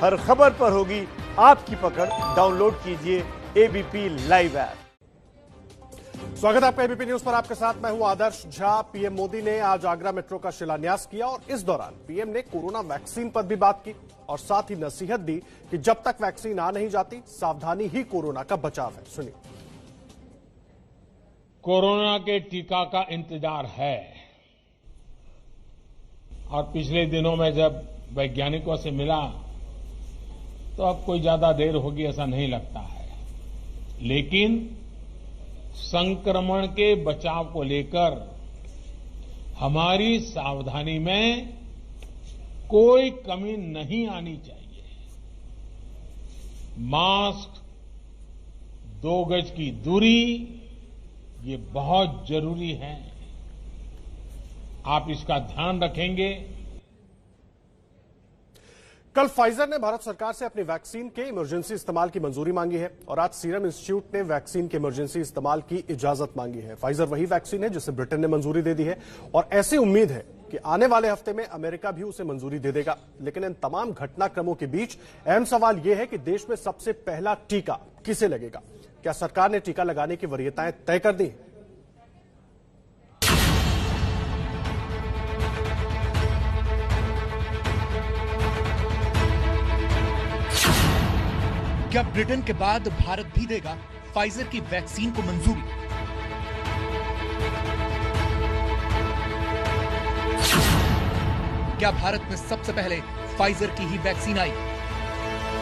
हर खबर पर होगी आपकी पकड़। डाउनलोड कीजिए एबीपी लाइव ऐप। स्वागत है आपका एबीपी न्यूज पर। आपके साथ मैं हूं आदर्श झा। पीएम मोदी ने आज आगरा मेट्रो का शिलान्यास किया और इस दौरान पीएम ने कोरोना वैक्सीन पर भी बात की और साथ ही नसीहत दी कि जब तक वैक्सीन आ नहीं जाती, सावधानी ही कोरोना का बचाव है। सुनिए। कोरोना के टीका का इंतजार है और पिछले दिनों में जब वैज्ञानिकों से मिला तो अब कोई ज्यादा देर होगी ऐसा नहीं लगता है, लेकिन संक्रमण के बचाव को लेकर हमारी सावधानी में कोई कमी नहीं आनी चाहिए। मास्क, 2 गज की दूरी, ये बहुत जरूरी है। आप इसका ध्यान रखेंगे। कल फाइजर ने भारत सरकार से अपनी वैक्सीन के इमरजेंसी इस्तेमाल की मंजूरी मांगी है और आज सीरम इंस्टीट्यूट ने वैक्सीन के इमरजेंसी इस्तेमाल की इजाजत मांगी है। फाइजर वही वैक्सीन है जिसे ब्रिटेन ने मंजूरी दे दी है और ऐसी उम्मीद है कि आने वाले हफ्ते में अमेरिका भी उसे मंजूरी दे देगा। लेकिन इन तमाम घटनाक्रमों के बीच अहम सवाल यह है कि देश में सबसे पहला टीका किसे लगेगा। क्या सरकार ने टीका लगाने की वरीयताएं तय कर दी? क्या ब्रिटेन के बाद भारत भी देगा फाइजर की वैक्सीन को मंजूरी? क्या भारत में सबसे पहले फाइजर की ही वैक्सीन आई?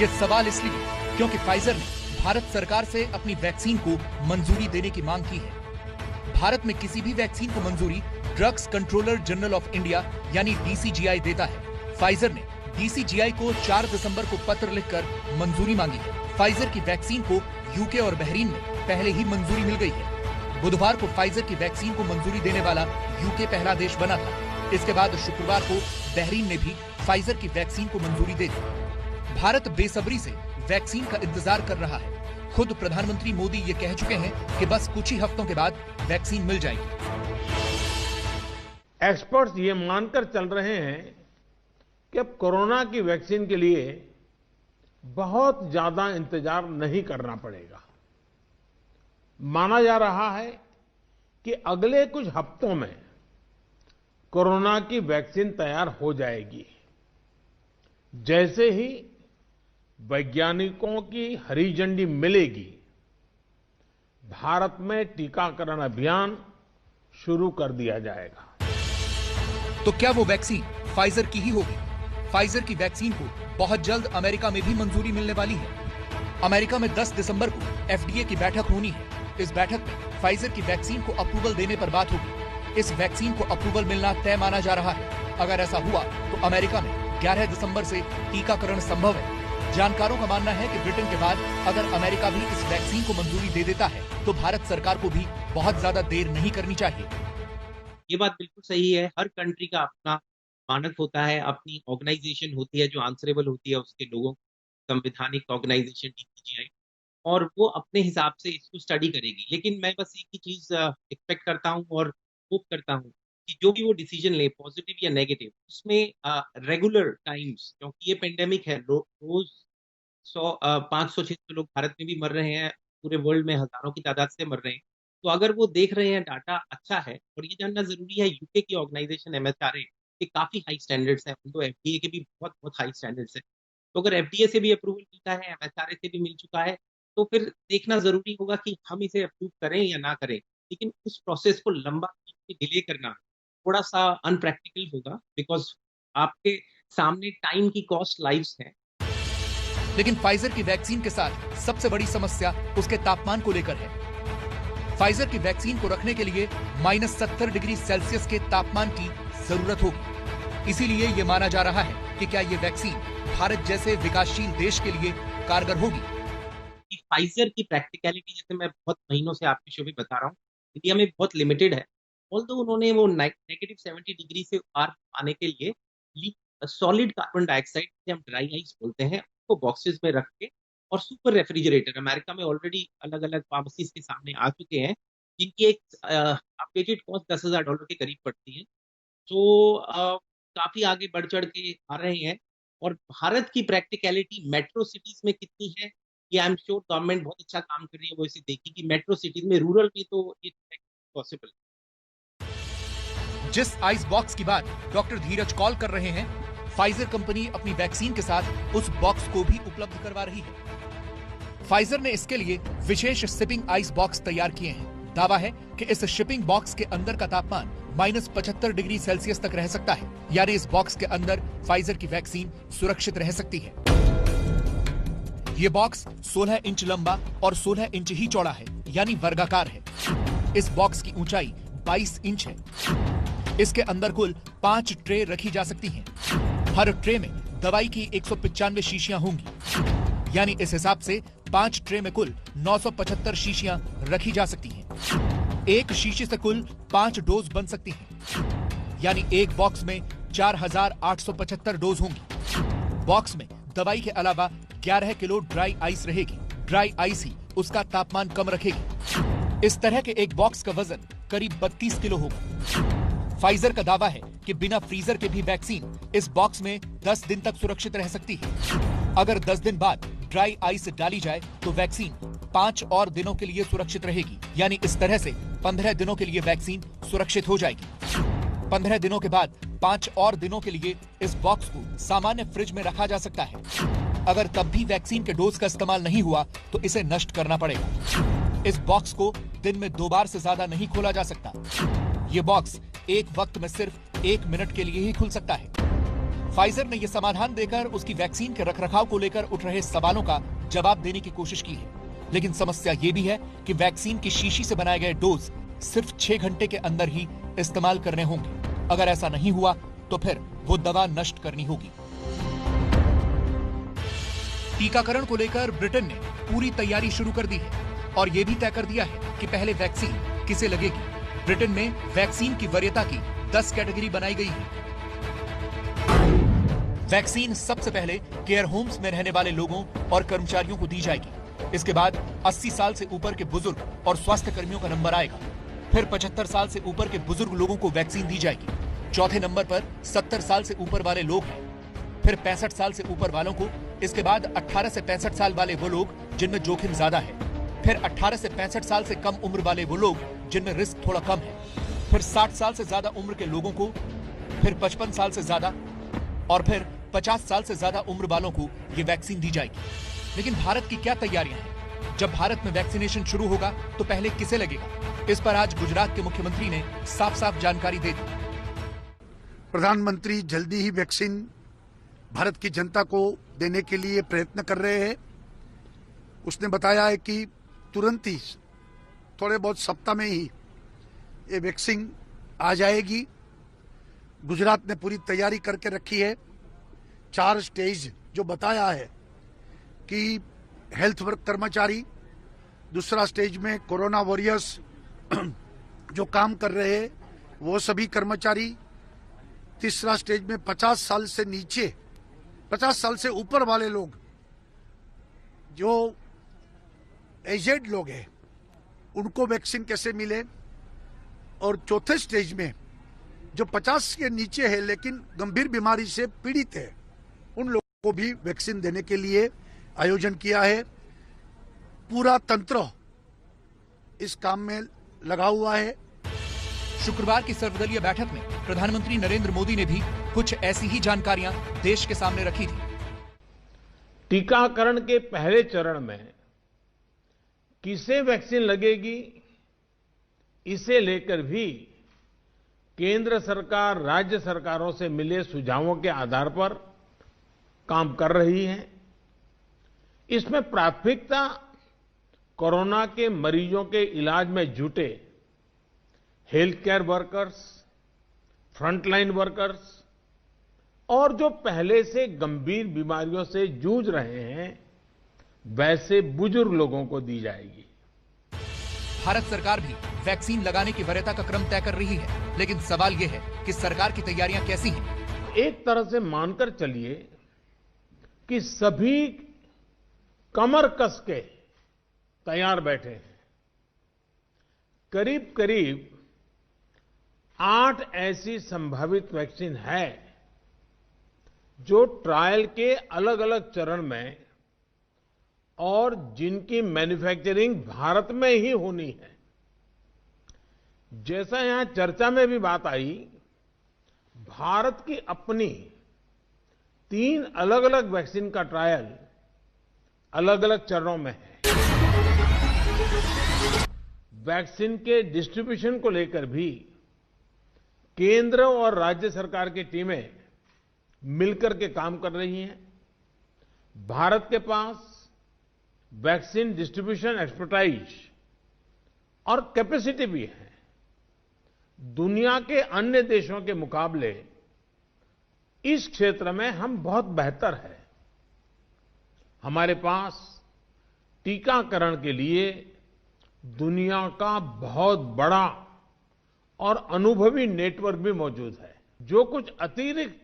यह सवाल इसलिए क्योंकि फाइजर ने भारत सरकार से अपनी वैक्सीन को मंजूरी देने की मांग की है। भारत में किसी भी वैक्सीन को मंजूरी drugs controller general of India यानी डीसीजीआई देता है। फाइजर ने डीसीजीआई को 4 दिसंबर को पत्र लिखकर मंजूरी मांगी है। फाइजर की वैक्सीन को यूके और बहरीन में पहले ही मंजूरी मिल गई है। बुधवार को फाइजर की वैक्सीन को मंजूरी देने वाला यूके पहला देश बना था। इसके बाद शुक्रवार को बहरीन ने भी फाइजर की वैक्सीन को मंजूरी दे दी। भारत बेसब्री से वैक्सीन का इंतजार कर रहा है। खुद प्रधानमंत्री मोदी ये कह चुके हैं कि बस कुछ ही हफ्तों के बाद वैक्सीन मिल जाएगी। एक्सपर्ट्स ये मानकर चल रहे हैं कि अब कोरोना की वैक्सीन के लिए बहुत ज्यादा इंतजार नहीं करना पड़ेगा। माना जा रहा है कि अगले कुछ हफ्तों में कोरोना की वैक्सीन तैयार हो जाएगी। जैसे ही वैज्ञानिकों की हरी झंडी मिलेगी, भारत में टीकाकरण अभियान शुरू कर दिया जाएगा। तो क्या वो वैक्सीन फाइजर की ही होगी? फाइजर की वैक्सीन को बहुत जल्द अमेरिका में भी मंजूरी मिलने वाली है। अमेरिका में 10 दिसंबर को एफडीए की बैठक होनी है। इस बैठक में फाइजर की वैक्सीन को अप्रूवल देने पर बात होगी। इस वैक्सीन को अप्रूवल मिलना तय माना जा रहा है। अगर ऐसा हुआ तो अमेरिका में 11 दिसंबर से टीकाकरण संभव है। जानकारों का मानना है कि ब्रिटेन के बाद अगर अमेरिका भी इस वैक्सीन को मंजूरी दे देता है तो भारत सरकार को भी बहुत ज्यादा देर नहीं करनी चाहिए। ये बात बिल्कुल सही है। हर कंट्री का अपना मानक होता है, अपनी ऑर्गेनाइजेशन होती है जो आंसरेबल होती है उसके लोगों, संवैधानिक ऑर्गेनाइजेशन डीसीजीआई, और वो अपने हिसाब से इसको स्टडी करेगी। लेकिन मैं बस एक ही चीज एक्सपेक्ट करता हूँ और होप करता हूँ कि जो भी वो डिसीजन ले, पॉजिटिव या नेगेटिव, उसमें रेगुलर टाइम्स, क्योंकि ये पेंडेमिक है, रोज 500-600 लोग भारत में भी मर रहे हैं, पूरे वर्ल्ड में हजारों की तादाद से मर रहे हैं। तो अगर वो देख रहे हैं डाटा अच्छा है, और ये जानना जरूरी है यूके की ऑर्गेनाइजेशन एमएचआरए के काफी हाई स्टैंडर्ड्स हैं, उनको एफडीए के भी बहुत बहुत हाई स्टैंडर्ड्स हैं। तो अगर एफडीए से भी अप्रूवल मिलता है, एमएचआरए से भी मिल चुका है, तो फिर देखना जरूरी होगा कि हम इसे अप्रूव करें या ना करें। लेकिन उस प्रोसेस को लंबा डिले करना थोड़ा सा अनप्रैक्टिकल होगा, बिकॉज आपके सामने टाइम की कॉस्ट लाइव्स है। लेकिन फाइजर की वैक्सीन के साथ सबसे बड़ी समस्या उसके तापमान को लेकर है। फाइजर की वैक्सीन को रखने के लिए -70 डिग्री सेल्सियस के तापमान की जरूरत होगी। इसीलिए यह माना जा रहा है कि क्या यह वैक्सीन भारत जैसे विकासशील देश के लिए कारगर होगी। फाइजर की प्रैक्टिकलिटी, जैसे मैं बहुत महीनों से आपके शो में बता रहा हूँ, इंडिया में बहुत लिमिटेड है। ऑल्दो उन्होंने वो -70 डिग्री से पार आने के लिए सॉलिड कार्बन डाइऑक्साइड, जिसे हम ड्राई आइस बोलते हैं, उसको बॉक्सेस में रख के, और सुपर रेफ्रिजरेटर अमेरिका में ऑलरेडी अलग अलग फार्मेसीज के सामने आ चुके हैं, जिनकी एक अपडेटेड कॉस्ट $10,000 के करीब पड़ती है। तो काफी आगे बढ़ चढ़ के आ रहे हैं और भारत की प्रैक्टिकलिटी मेट्रो सिटीज में कितनी है, ये आई एम श्योर गवर्नमेंट बहुत अच्छा काम कर रही है, वो इसे देखेगी मेट्रो सिटीज में, रूरल में तो ये पॉसिबल। जिस आइस बॉक्स की बात डॉक्टर धीरज कॉल कर रहे हैं, फाइजर कंपनी अपनी वैक्सीन के साथ उस बॉक्स को भी उपलब्ध करवा रही है। फाइजर ने इसके लिए विशेष शिपिंग आइस बॉक्स तैयार किए हैं। दावा है कि इस शिपिंग बॉक्स के अंदर का तापमान -75 डिग्री सेल्सियस तक रह सकता है, यानी इस बॉक्स के अंदर फाइजर की वैक्सीन सुरक्षित रह सकती है। ये बॉक्स 16 इंच लंबा और 16 इंच ही चौड़ा है, यानी वर्गाकार है। इस बॉक्स की ऊंचाई 22 इंच है। इसके अंदर कुल 5 ट्रे रखी जा सकती हैं। हर ट्रे में दवाई की 195 शीशियां होंगी, यानी इस हिसाब से 5 ट्रे में कुल 975 शीशियां रखी जा सकती हैं। एक शीशी से कुल 5 डोज बन सकती हैं, यानी एक बॉक्स में 4875 डोज होंगी। बॉक्स में दवाई के अलावा 11 किलो ड्राई आइस रहेगी। ड्राई आइस ही उसका तापमान कम रखेगी। इस तरह के एक बॉक्स का वजन करीब 32 किलो होगा। फाइजर का दावा है कि बिना फ्रीजर के भी वैक्सीन इस बॉक्स में 10 दिन तक सुरक्षित रह सकती है। अगर 10 दिन बाद ड्राई आइस डाली जाए तो वैक्सीन 5 और दिनों के लिए सुरक्षित रहेगी, यानी इस तरह से 15 दिनों के लिए वैक्सीन सुरक्षित हो जाएगी। 15 दिनों के बाद 5 और दिनों के लिए इस बॉक्स को सामान्य फ्रिज में रखा जा सकता है। अगर तब भी वैक्सीन के डोज का इस्तेमाल नहीं हुआ तो इसे नष्ट करना पड़ेगा। इस बॉक्स को दिन में 2 बार से ज्यादा नहीं खोला जा सकता। ये बॉक्स एक वक्त में सिर्फ 1 मिनट के लिए ही खुल सकता है। फाइजर ने यह समाधान देकर उसकी वैक्सीन के रखरखाव को लेकर उठ रहे सवालों का जवाब देने की कोशिश की है, लेकिन समस्या ये भी है कि वैक्सीन की शीशी से बनाए गए डोज सिर्फ 6 घंटे के अंदर ही इस्तेमाल करने होंगे। अगर ऐसा नहीं हुआ तो फिर वो दवा नष्ट करनी होगी। टीकाकरण को लेकर ब्रिटेन ने पूरी तैयारी शुरू कर दी है और यह भी तय कर दिया है कि पहले वैक्सीन किसे लगेगी। ब्रिटेन में वैक्सीन की वरीयता की 10 कैटेगरी बनाई गई है। वैक्सीन सबसे पहले केयर होम्स में रहने वाले लोगों और कर्मचारियों को दी जाएगी। इसके बाद 80 साल से ऊपर के बुजुर्ग और स्वास्थ्य कर्मियों का नंबर आएगा। फिर 75 साल से ऊपर के बुजुर्ग लोगों को वैक्सीन दी जाएगी। चौथे नंबर पर 70 साल से ऊपर वाले लोग हैं। फिर 65 साल से ऊपर वालों को। इसके बाद 18 से 65 साल वाले वो लोग जिनमें जोखिम ज्यादा है। फिर 18 से 65 साल से कम उम्र वाले वो लोग जिनमें रिस्क थोड़ा कम है। फिर 60 साल से ज्यादा उम्र के लोगों को। फिर 55 साल से ज्यादा और फिर 50 साल से ज्यादा उम्र वालों को ये वैक्सीन दी जाएगी। लेकिन भारत की क्या तैयारियां हैं? जब भारत में वैक्सीनेशन शुरू होगा तो पहले किसे लगेगा? इस पर आज गुजरात के मुख्यमंत्री ने साफ साफ जानकारी दे दी। प्रधानमंत्री जल्दी ही वैक्सीन भारत की जनता को देने के लिए प्रयत्न कर रहे हैं। उसने बताया है कि तुरंत ही थोड़े बहुत सप्ताह में ही ये वैक्सीन आ जाएगी। गुजरात ने पूरी तैयारी करके रखी है। 4 स्टेज जो बताया है कि हेल्थ वर्क कर्मचारी, दूसरा स्टेज में कोरोना वॉरियर्स जो काम कर रहे हैं वो सभी कर्मचारी, तीसरा स्टेज में 50 साल से नीचे 50 साल से ऊपर वाले लोग जो एजेड लोग हैं उनको वैक्सीन कैसे मिले, और चौथे स्टेज में जो 50 के नीचे है लेकिन गंभीर बीमारी से पीड़ित है उन लोगों को भी वैक्सीन देने के लिए आयोजन किया है। पूरा तंत्र इस काम में लगा हुआ है। शुक्रवार की सर्वदलीय बैठक में प्रधानमंत्री नरेंद्र मोदी ने भी कुछ ऐसी ही जानकारियां देश के सामने रखी थी। टीकाकरण के पहले चरण में किसे वैक्सीन लगेगी, इसे लेकर भी केंद्र सरकार राज्य सरकारों से मिले सुझावों के आधार पर काम कर रही है। इसमें प्राथमिकता कोरोना के मरीजों के इलाज में जुटे health care workers, frontline workers और जो पहले से गंभीर बीमारियों से जूझ रहे हैं वैसे बुजुर्ग लोगों को दी जाएगी। भारत सरकार भी वैक्सीन लगाने की वरीयता का क्रम तय कर रही है, लेकिन सवाल यह है कि सरकार की तैयारियां कैसी हैं? एक तरह से मानकर चलिए कि सभी कमर कस के तैयार बैठे हैं। करीब करीब 8 ऐसी संभावित वैक्सीन है जो ट्रायल के अलग अलग चरण में और जिनकी मैन्युफैक्चरिंग भारत में ही होनी है, जैसा यहां चर्चा में भी बात आई, भारत की अपनी 3 अलग अलग वैक्सीन का ट्रायल अलग अलग चरणों में है। वैक्सीन के डिस्ट्रीब्यूशन को लेकर भी केंद्र और राज्य सरकार की टीमें मिलकर के काम कर रही हैं। भारत के पास वैक्सीन डिस्ट्रीब्यूशन एक्सपर्टाइज और कैपेसिटी भी है। दुनिया के अन्य देशों के मुकाबले इस क्षेत्र में हम बहुत बेहतर हैं। हमारे पास टीकाकरण के लिए दुनिया का बहुत बड़ा और अनुभवी नेटवर्क भी मौजूद है। जो कुछ अतिरिक्त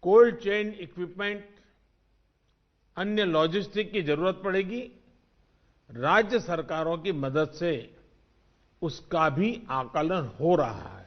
कोल्ड चेन इक्विपमेंट, अन्य लॉजिस्टिक की जरूरत पड़ेगी, राज्य सरकारों की मदद से उसका भी आकलन हो रहा है।